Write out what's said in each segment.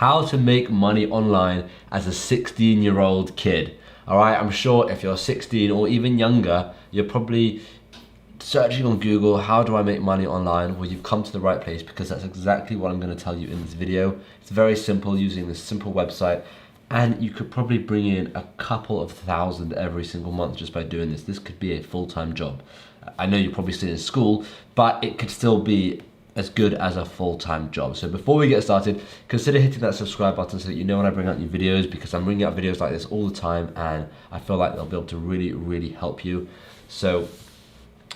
how to make money online as a 16-year-old kid. All right, I'm sure if you're 16 or even younger, you're probably searching on Google, how do I make money online? Well, you've come to the right place, because that's exactly what I'm going to tell you in this video. It's very simple, using this simple website, and you could probably bring in a couple of thousand every single month just by doing this. This could be a full-time job. I know you're probably still in school, but it could still be as good as a full-time job. So before we get started, consider hitting that subscribe button so that you know when I bring out new videos, because I'm bringing out videos like this all the time, and I feel like they'll be able to really help you. So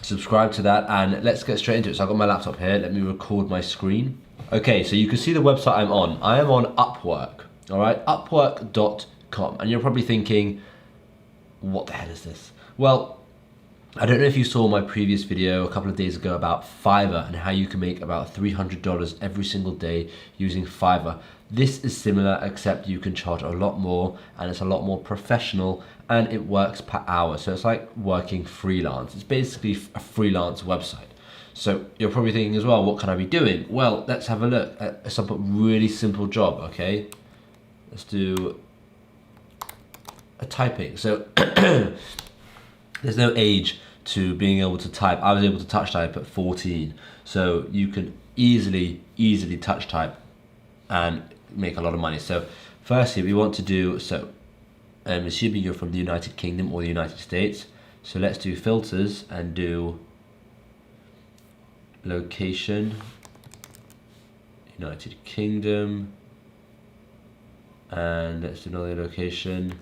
subscribe to that, and let's get straight into it. So I've got my laptop here, let me record my screen. Okay, so you can see the website I'm on. I am on Upwork, all right, upwork.com. And you're probably thinking, what the hell is this? Well, I don't know if you saw my previous video a couple of days ago about Fiverr and how you can make about $300 every single day using Fiverr. This is similar, except you can charge a lot more, and it's a lot more professional, and it works per hour. So it's like working freelance. It's basically a freelance website. So you're probably thinking as well, what can I be doing? Well, let's have a look at some really simple job, okay? Let's do a typing. So there's no age to being able to type. I was able to touch type at 14. So you can easily touch type and make a lot of money. So firstly, we want to do, so I'm assuming you're from the United Kingdom or the United States. So let's do filters and do location, United Kingdom, and let's do another location,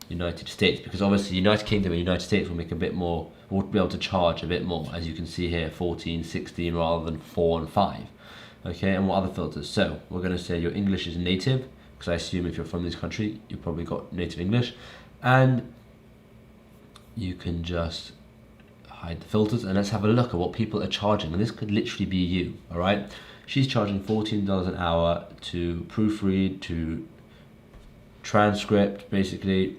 United States, because obviously United Kingdom and United States will make a bit more, we'll be able to charge a bit more, as you can see here, 14, 16 rather than 4 and 5. Okay, and what other filters? So we're going to say your English is native, because I assume if you're from this country, you've probably got native English, and you can just hide the filters, and let's have a look at what people are charging, and this could literally be you, all right? She's charging $14 an hour to proofread, to transcript, basically.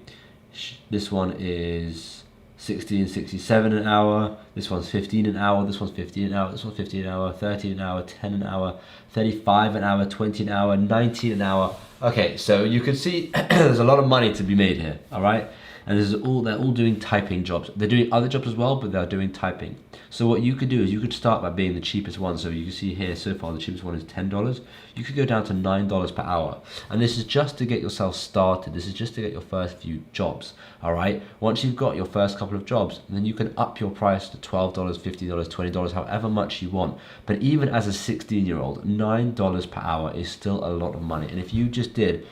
This one is $16.67 an hour, this one's $15 an hour, this one's $15 an hour, this one's $15 an hour, $13 an hour, $10 an hour, $35 an hour, $20 an hour, $19 an hour. Okay, so you can see there's a lot of money to be made here, all right? And this is they're all doing typing jobs. They're doing other jobs as well, but they're doing typing. So what you could do is you could start by being the cheapest one. So you can see here so far the cheapest one is $10. You could go down to $9 per hour. And this is just to get yourself started. This is just to get your first few jobs, all right? Once you've got your first couple of jobs, then you can up your price to $12, $50, $20, however much you want. But even as a 16-year-old, $9 per hour is still a lot of money. And if you just did,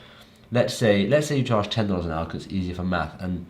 let's say you charge $10 an hour because it's easier for math, and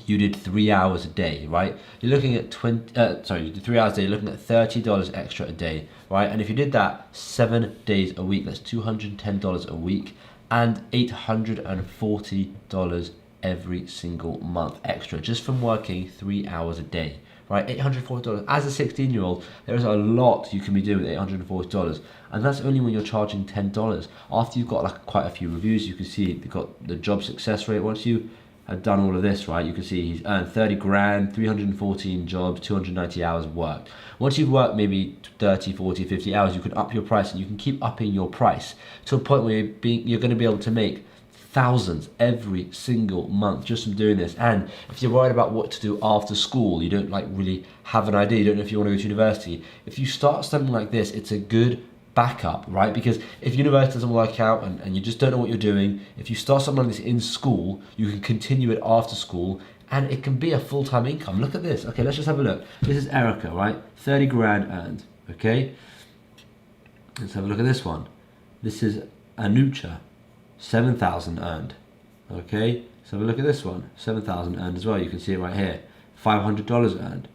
you did 3 hours a day, right? You're looking at you did 3 hours a day, you're looking at $30 extra a day, right? And if you did that 7 days a week, that's $210 a week, and $840 every single month extra, just from working 3 hours a day, right? $840. As a 16-year-old, there is a lot you can be doing with $840, and that's only when you're charging $10. After you've got like quite a few reviews, you can see you've got the job success rate. Once you have done all of this, right, you can see he's earned 30 grand, 314 jobs, 290 hours worked. Once you've worked maybe 30, 40, 50 hours, you can up your price, and you can keep upping your price to a point where you're going to be able to make thousands every single month just from doing this. And if you're worried about what to do after school, you don't like really have an idea, you don't know if you want to go to university, if you start something like this, it's a good backup, right? Because if university doesn't work out and you just don't know what you're doing, if you start something like this in school, you can continue it after school, and it can be a full-time income. Look at this. Okay, let's just have a look. This is Erica, right? 30 grand earned, okay? Let's have a look at this one. This is Anucha, 7,000 earned, okay? Let's have a look at this one, 7,000 earned as well. You can see it right here. $500 earned.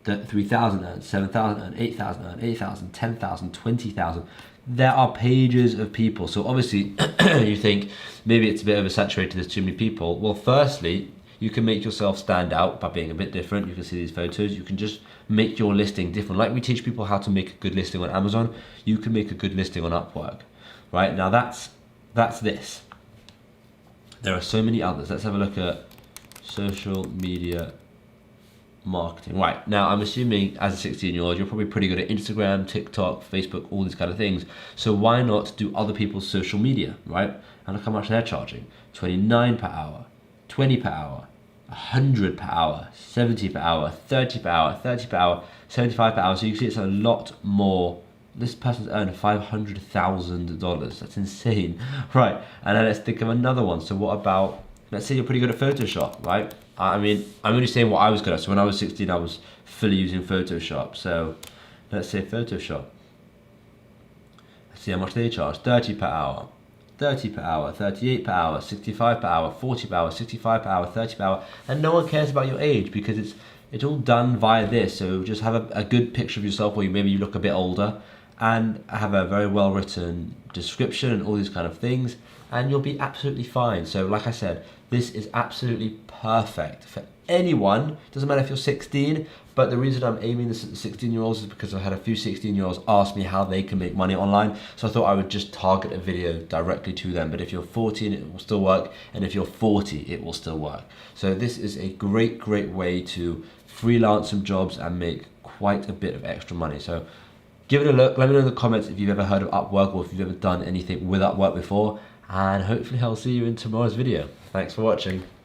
3,000 earned, 7,000 earned, 8,000 earned, 8,000, 10,000, 20,000. There are pages of people. So obviously you think maybe it's a bit oversaturated, there's too many people. Well, firstly, you can make yourself stand out by being a bit different. You can see these photos. You can just make your listing different. Like we teach people how to make a good listing on Amazon, you can make a good listing on Upwork, right? Now that's this. There are so many others. Let's have a look at social media marketing. Right, now I'm assuming as a 16-year-old, you're probably pretty good at Instagram, TikTok, Facebook, all these kind of things. So why not do other people's social media, right? And look how much they're charging. 29 per hour, 20 per hour, 100 per hour, 70 per hour, 30 per hour, 30 per hour, 75 per hour. So you can see it's a lot more. This person's earned $500,000. That's insane. Right, and then let's think of another one. So what about, let's say you're pretty good at Photoshop, right? I mean, I'm only saying what I was good at. So when I was 16, I was fully using Photoshop. So let's say Photoshop. Let's see how much they charge. 30 per hour, 30 per hour, 38 per hour, 65 per hour, 40 per hour, 65 per hour, 30 per hour. And no one cares about your age because it's all done via this. So just have a good picture of yourself where maybe you look a bit older, and have a very well written description and all these kind of things, and you'll be absolutely fine. So like I said, this is absolutely perfect for anyone. Doesn't matter if you're 16, but the reason I'm aiming this at the 16-year-olds is because I've had a few 16-year-olds ask me how they can make money online. So I thought I would just target a video directly to them. But if you're 14, it will still work. And if you're 40, it will still work. So this is a great way to freelance some jobs and make quite a bit of extra money. So give it a look. Let me know in the comments if you've ever heard of Upwork or if you've ever done anything with Upwork before. And hopefully I'll see you in tomorrow's video. Thanks for watching.